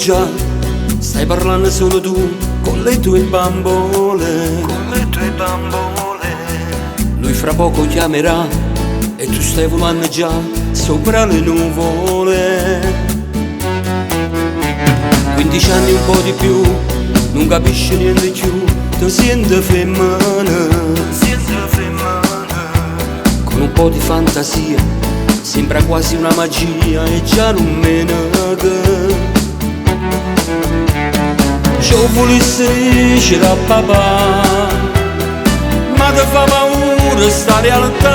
già stai parlando solo tu con le tue bambole. Lui fra poco chiamerà e tu stai volando già sopra le nuvole. 15 anni un po' di più, non capisci niente più, ti senti femmina. Con un po' di fantasia sembra quasi una magia e già non me nega. Ciò volesse dicere a papà, ma ti fa paura sta realtà.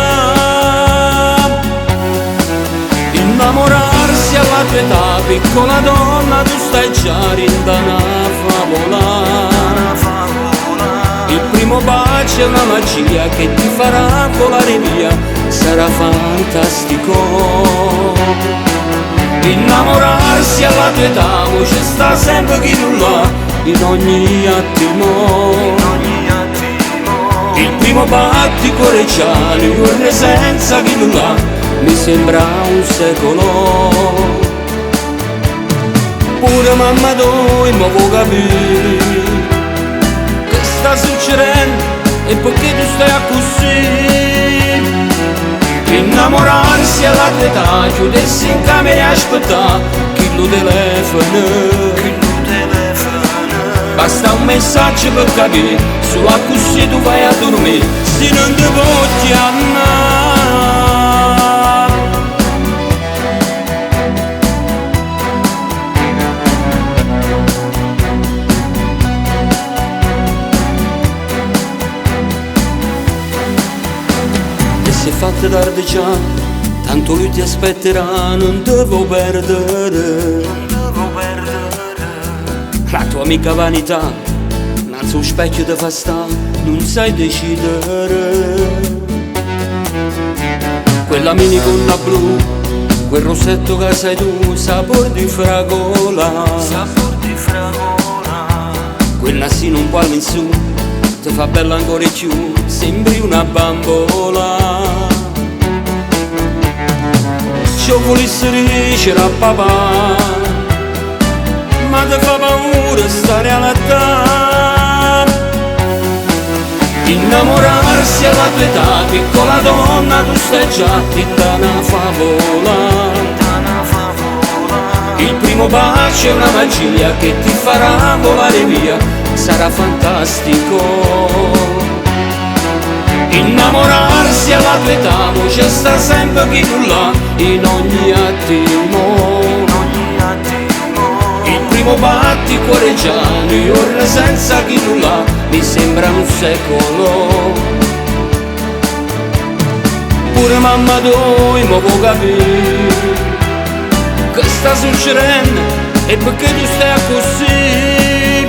Innamorarsi alla tua età, piccola donna, tu stai già rinda una favola. Il primo bacio è una magia che ti farà volare via, sarà fantastico. Innamorarsi alla tua età, c'è sta sempre chi non l'ha, in ogni attimo. Il primo batticuore già, le senza chi non l'ha, mi sembra un secolo. Pure mamma tu mi può capire che sta succedendo e perché tu stai così. Innamorarsi alla tua età, chiudersi in camera e aspettare chi lo telefona. Basta un messaggio per capire, solo così tu vai a dormire, se non ti puoi chiamare. E se è fatta tardi già, tanto lui ti aspetterà, non devo perdere. La tua amica vanità, innanzi allo specchio ti fa sta, non sai decidere. Quella minigonna blu, quel rossetto che sai tu, sapore di fragola. Quel nasino un po' in su, ti fa bella ancora di più, sembri una bambola. Ciò volesse dicere a papà, ma ti fa paura sta realtà. Innamorarsi alla tua età, piccola donna, tu stai già tutta una favola. Il primo bacio è una magia che ti farà volare via, sarà fantastico. Innamorarsi alla tua età, c'è sta sempre chi tu l'ha, in ogni attimo. Il primo batticuore già, New York senza chi tu l'ha, mi sembra un secolo. Pure mamma tu mi può capire che sta succedendo e perché tu stai così.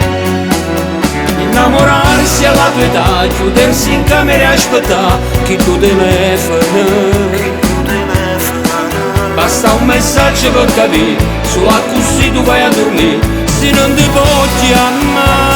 Innamorarsi alla tua età, chiudersi in camera e aspettare chi tu telefona. Basta un messaggio per capire, solo così tu vai a dormire, se non ti puoi chiamare.